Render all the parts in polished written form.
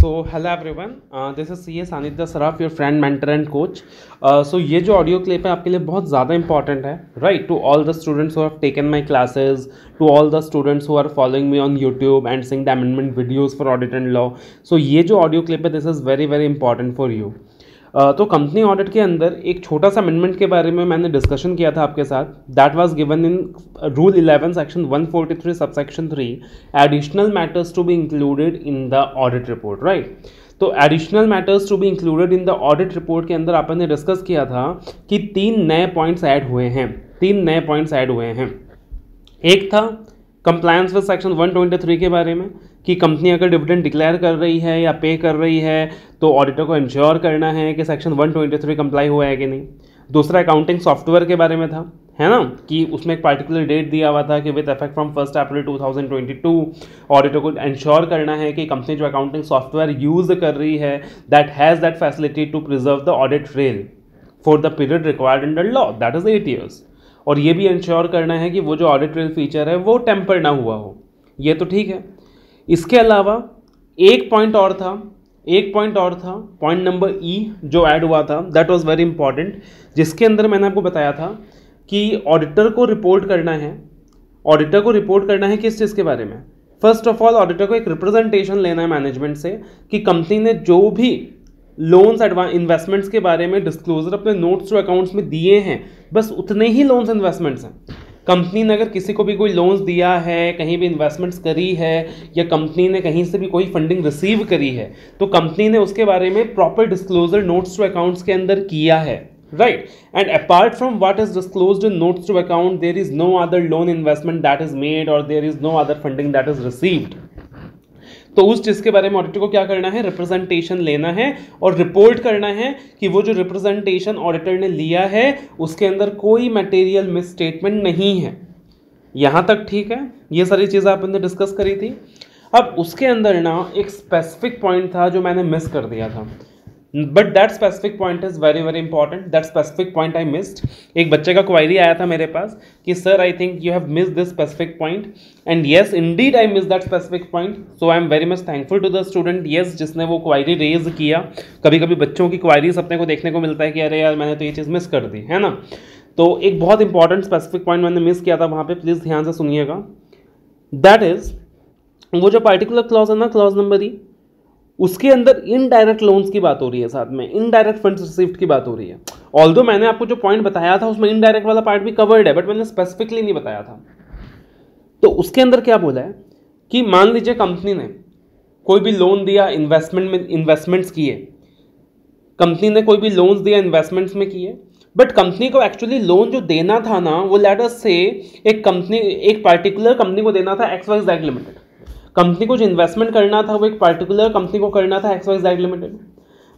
Hello everyone, this is CS Sanidhya Saraf, your friend, mentor and coach. ये जो audio clip है आपके लिए बहुत ज़्यादा इंपॉर्टेंट है, right? To all the students who have taken my classes, to all the students who are following me on YouTube and seeing the amendment videos for audit and law. So ये जो audio clip है, this is very very important for you. तो company audit के अंदर एक छोटा सा amendment के बारे में मैंने डिस्कशन किया था आपके साथ. That was given in rule 11 section 143 subsection 3, additional matters to be included in the audit report, right? तो additional matters to be included in the audit report के अंदर आपने डिस्कस किया था कि 3 नए पॉइंट्स ऐड हुए हैं. एक था कंप्लायंस विद सेक्शन 123 के बारे में कि कंपनी अगर डिविडेंड डिक्लेयर कर रही है या पे कर रही है तो ऑडिटर को इंश्योर करना है कि सेक्शन 123 कंप्लाई हुआ है कि नहीं. दूसरा अकाउंटिंग सॉफ्टवेयर के बारे में था, है ना, कि उसमें एक पार्टिकुलर डेट दिया हुआ था कि with effect from 1 April 2022 auditor को इंश्योर करना है कि कंपनी जो अकाउंटिंग सॉफ्टवेयर यूज कर रही है that has that facility to preserve the audit trail for the period required under law, that is 8 years. और ये भी इंश्योर करना है कि वो जो ऑडिट ट्रेल फीचर है वो टेम्पर ना हुआ हो. ये तो ठीक है. इसके अलावा एक पॉइंट और था, पॉइंट नंबर ई जो ऐड हुआ था, दैट वाज वेरी इंपॉर्टेंट, जिसके अंदर मैंने आपको बताया था कि ऑडिटर को रिपोर्ट करना है किस चीज़ के बारे में. फर्स्ट ऑफ ऑल ऑडिटर को एक रिप्रेजेंटेशन लेना है मैनेजमेंट से कि कंपनी ने जो भी लोन्स इन्वेस्टमेंट्स के बारे में डिस्क्लोजर अपने नोट्स टू अकाउंट्स में दिए हैं, बस उतने ही लोन्स इन्वेस्टमेंट्स हैं. कंपनी ने अगर किसी को भी कोई लोन्स दिया है, कहीं भी इन्वेस्टमेंट्स करी है, या कंपनी ने कहीं से भी कोई फंडिंग रिसीव करी है, तो कंपनी ने उसके बारे में proper disclosure notes to accounts के अंदर किया है, right? And apart from what is disclosed in notes to account, there is no other loan investment that is made और there is no other funding that is received. तो उस चीज़ के बारे में ऑडिटर को क्या करना है, रिप्रेजेंटेशन लेना है और रिपोर्ट करना है कि वो जो रिप्रेजेंटेशन ऑडिटर ने लिया है उसके अंदर कोई मटेरियल मिसस्टेटमेंट नहीं है. यहाँ तक ठीक है. ये सारी चीज़ें आपने डिस्कस करी थी. अब उसके अंदर ना एक स्पेसिफिक पॉइंट था जो मैंने मिस कर दिया था, but that specific point is very very important. That specific point I missed. एक बच्चे का क्वायरी आया था मेरे पास कि sir I think you have missed this specific point, and yes indeed I miss that specific point. So I am very much thankful to the student, yes, जिसने वो क्वायरी रेज किया. कभी कभी बच्चों की क्वायरीज अपने को देखने को मिलता है कि अरे यार मैंने तो ये चीज़ मिस कर दी, है ना. तो एक बहुत इंपॉर्टेंट स्पेसिफिक पॉइंट मैंने मिस किया था वहाँ पे, प्लीज़ ध्यान से सुनिएगा. दैट इज वो जो पार्टिकुलर क्लॉज है ना, क्लॉज नंबर ई, उसके अंदर इनडायरेक्ट लोन्स की बात हो रही है, साथ में इनडायरेक्ट फंड्स रिसीव्ड की बात हो रही है. ऑल्दो मैंने आपको जो पॉइंट बताया था उसमें इनडायरेक्ट वाला पार्ट भी कवर्ड है, बट मैंने स्पेसिफिकली नहीं बताया था. तो उसके अंदर क्या बोला है कि मान लीजिए कंपनी ने कोई भी लोन दिया, इन्वेस्टमेंट्स किए, कंपनी ने कोई भी लोन्स दिया इन्वेस्टमेंट्स में किए, बट कंपनी को एक्चुअली लोन जो देना था ना, वो लेट अस से एक पार्टिकुलर कंपनी को देना था XYZ लिमिटेड. कंपनी को जो इन्वेस्टमेंट करना था वो एक पार्टिकुलर कंपनी को करना था XYZ limited,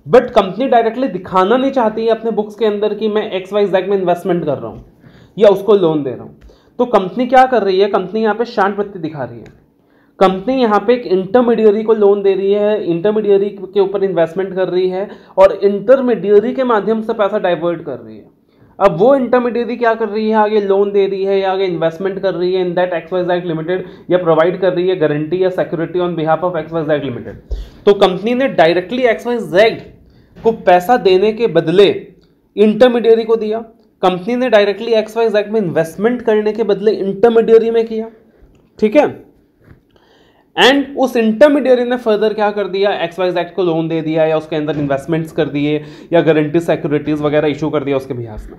but company directly दिखाना नहीं चाहती है अपने बुक्स के अंदर कि मैं XYZ में इन्वेस्टमेंट कर रहा हूँ या उसको लोन दे रहा हूँ. तो कंपनी क्या कर रही है, कंपनी यहाँ पे शांत पत्ती दिखा रही है. कंपनी यहाँ पे एक इंटरमीडियरी को लोन दे रही है, इंटरमीडियरी के ऊपर इन्वेस्टमेंट कर रही है और इंटरमीडियरी के माध्यम से पैसा डाइवर्ट कर रही है. अब वो इंटरमीडियरी क्या कर रही है, आगे लोन दे रही है या आगे इन्वेस्टमेंट कर रही है इन दैट XYZ लिमिटेड, या प्रोवाइड कर रही है गारंटी या security on behalf of XYZ limited. तो कंपनी ने डायरेक्टली XYZ को पैसा देने के बदले इंटरमीडियरी को दिया. कंपनी ने डायरेक्टली XYZ में इन्वेस्टमेंट करने के बदले इंटरमीडियरी में किया, ठीक है. एंड उस इंटरमीडियरी ने फर्दर क्या कर दिया, XYZ को लोन दे दिया या उसके अंदर इन्वेस्टमेंट्स कर दिए या गारंटी सिक्योरिटीज वगैरह इशू कर दिया उसके बिहाफ में.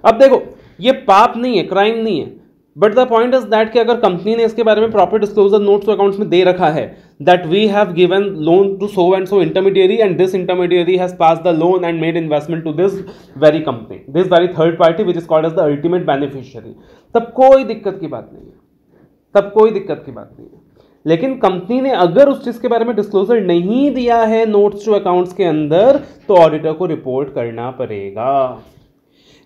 अब देखो, ये पाप नहीं है, क्राइम नहीं है, but the point is that कि अगर कंपनी ने इसके बारे में proper disclosure notes to accounts में दे रखा है that we have given loan to so and so intermediary and this intermediary has pass the loan and made investment to this very company, this very third party which is called as the ultimate beneficiary, तब कोई दिक्कत की बात नहीं है. लेकिन company ने अगर उस चीज के बारे में डिस्क्लोजर नहीं दिया है नोट्स टू अकाउंट्स के अंदर, तो ऑडिटर को रिपोर्ट करना पड़ेगा.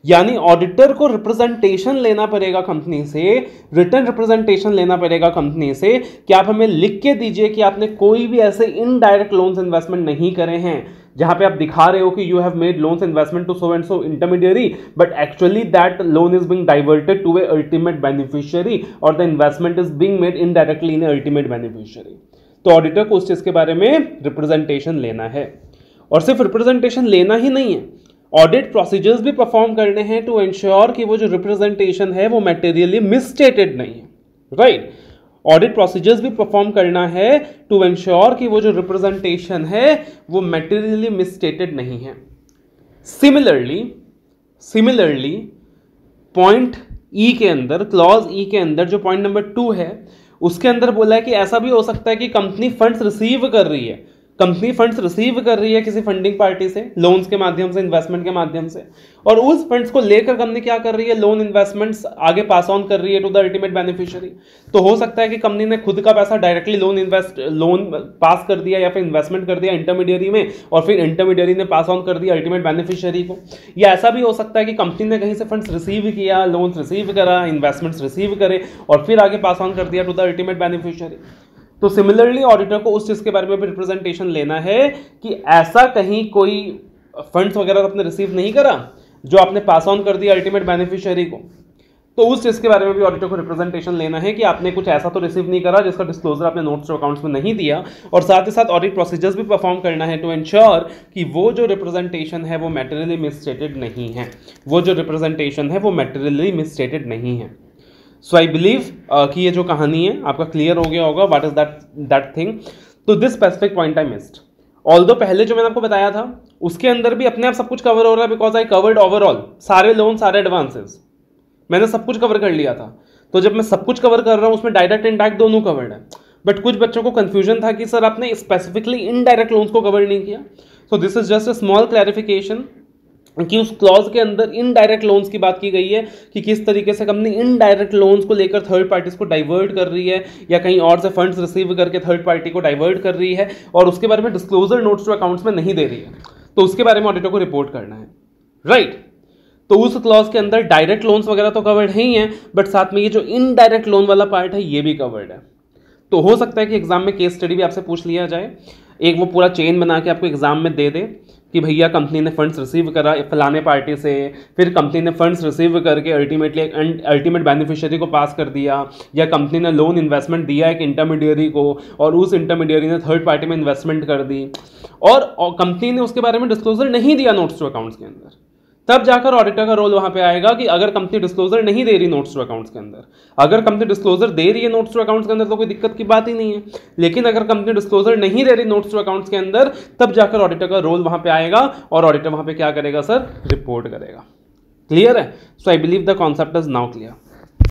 यानी ऑडिटर को रिप्रेजेंटेशन लेना पड़ेगा कंपनी से, रिटर्न रिप्रेजेंटेशन लेना पड़ेगा कंपनी से कि आप हमें लिख के दीजिए कि आपने कोई भी ऐसे इनडायरेक्ट लोन्स इन्वेस्टमेंट नहीं करे हैं जहां पे आप दिखा रहे हो कि you have made loans investment to so and so intermediary, but actually that loan is being diverted to a ultimate beneficiary और the investment is being made indirectly in a ultimate beneficiary. तो auditor को उस चीज के बारे में representation लेना है। और सिर्फ रिप्रेजेंटेशन लेना ही नहीं है, ऑडिट प्रोसीजर्स भी परफॉर्म करने हैं टू एंश्योर कि वो जो रिप्रेजेंटेशन है वो मटेरियली मिसस्टेटेड नहीं है, राइट। ऑडिट प्रोसीजर्स भी परफॉर्म करना है टू एंश्योर कि वो जो रिप्रेजेंटेशन है वो मटेरियली मिसस्टेटेड नहीं है। सिमिलरली पॉइंट ई के अंदर, क्लॉज ई के अंदर जो पॉइंट नंबर 2 है उसके अंदर बोला है कि ऐसा भी हो सकता है कि कंपनी फंड्स रिसीव कर रही है, किसी फंडिंग पार्टी से, लोन्स के माध्यम से, इन्वेस्टमेंट के माध्यम से, और उस फंड्स को लेकर कंपनी क्या कर रही है, लोन इन्वेस्टमेंट्स आगे पास ऑन कर रही है टू द अल्टीमेट बेनिफिशियरी। तो हो सकता है कि कंपनी ने खुद का पैसा डायरेक्टली लोन पास कर दिया या फिर इन्वेस्टमेंट कर दिया इंटरमीडियरी में, और फिर इंटरमीडियरी ने पास ऑन कर दिया अल्टीमेट बेनिफिशियरी को। या ऐसा भी हो सकता है कि कंपनी ने कहीं से फंड्स रिसीव किया, लोन्स रिसीव करा, इन्वेस्टमेंट्स रिसीव करे और फिर आगे पास ऑन कर दिया टू द अल्टीमेट बेनिफिशियरी। तो सिमिलरली ऑडिटर को उस चीज के बारे में भी रिप्रेजेंटेशन लेना है कि ऐसा कहीं कोई फंड्स वगैरह आपने रिसीव नहीं करा जो आपने पास ऑन कर दिया अल्टीमेट बेनिफिशियरी को। तो उस चीज के बारे में भी ऑडिटर को रिप्रेजेंटेशन लेना है कि आपने कुछ ऐसा तो रिसीव नहीं करा जिसका डिस्क्लोजर आपने नोट्स टू अकाउंट्स में नहीं दिया, और साथ ही साथ ऑडिट प्रोसीजर्स भी परफॉर्म करना है टू एंश्योर कि वो जो रिप्रेजेंटेशन है वो मटेरियली मिसस्टेटेड नहीं है, सो आई बिलीव कि ये जो कहानी है आपका क्लियर हो गया होगा व्हाट इज दैट थिंग। तो this specific point I missed, although पहले जो मैंने आपको बताया था उसके अंदर भी अपने आप सब कुछ कवर हो रहा है, बिकॉज आई कवर्ड ओवरऑल सारे लोन, सारे एडवांसेस, मैंने सब कुछ कवर कर लिया था। तो जब मैं सब कुछ कवर कर रहा हूं उसमें डायरेक्ट इनडायरेक्ट दोनों कवर्ड है। बट कुछ बच्चों को कंफ्यूजन था कि सर आपने स्पेसिफिकली इनडायरेक्ट लोन्स को कवर नहीं किया। So this is just a small clarification कि उस क्लॉज के अंदर इनडायरेक्ट लोन्स की बात की गई है कि किस तरीके से कंपनी इनडायरेक्ट लोन्स को लेकर थर्ड पार्टीज को डाइवर्ट कर रही है या कहीं और से फंड्स रिसीव करके थर्ड पार्टी को डाइवर्ट कर रही है और उसके बारे में डिस्क्लोजर नोट्स टू अकाउंट्स में नहीं दे रही है। तो उसके बारे में ऑडिटर को रिपोर्ट करना है, राइट। तो उस क्लॉज के अंदर डायरेक्ट लोन्स वगैरह तो कवर्ड ही हैं, बट साथ में ये जो इनडायरेक्ट लोन वाला पार्ट है ये भी कवर्ड है। तो हो सकता है कि एग्जाम में केस स्टडी भी आपसे पूछ लिया जाए, एक वो पूरा चेन बना के आपको एग्जाम में दे दे कि भैया कंपनी ने फंड्स रिसीव करा फलाने पार्टी से, फिर कंपनी ने फंड्स रिसीव करके अल्टीमेटली अल्टीमेट बेनिफिशियरी को पास कर दिया, या कंपनी ने लोन इन्वेस्टमेंट दिया एक इंटरमीडियरी को और उस इंटरमीडियरी ने थर्ड पार्टी में इन्वेस्टमेंट कर दी और कंपनी ने उसके बारे में डिस्क्लोजर नहीं दिया नोट्स टू अकाउंट्स के अंदर। तब जाकर ऑडिटर का रोल वहां पे आएगा कि अगर कंपनी डिस्क्लोजर नहीं दे रही नोट्स टू अकाउंट्स के अंदर, अगर कंपनी डिस्क्लोजर दे रही है नोट्स टू अकाउंट्स के अंदर तो कोई दिक्कत की बात ही नहीं है, लेकिन अगर कंपनी डिस्क्लोजर नहीं दे रही नोट्स टू अकाउंट्स के अंदर तब जाकर ऑडिटर का रोल वहां पे आएगा और ऑडिटर वहां पे क्या करेगा सर, रिपोर्ट करेगा। क्लियर है? So I believe the concept is now clear.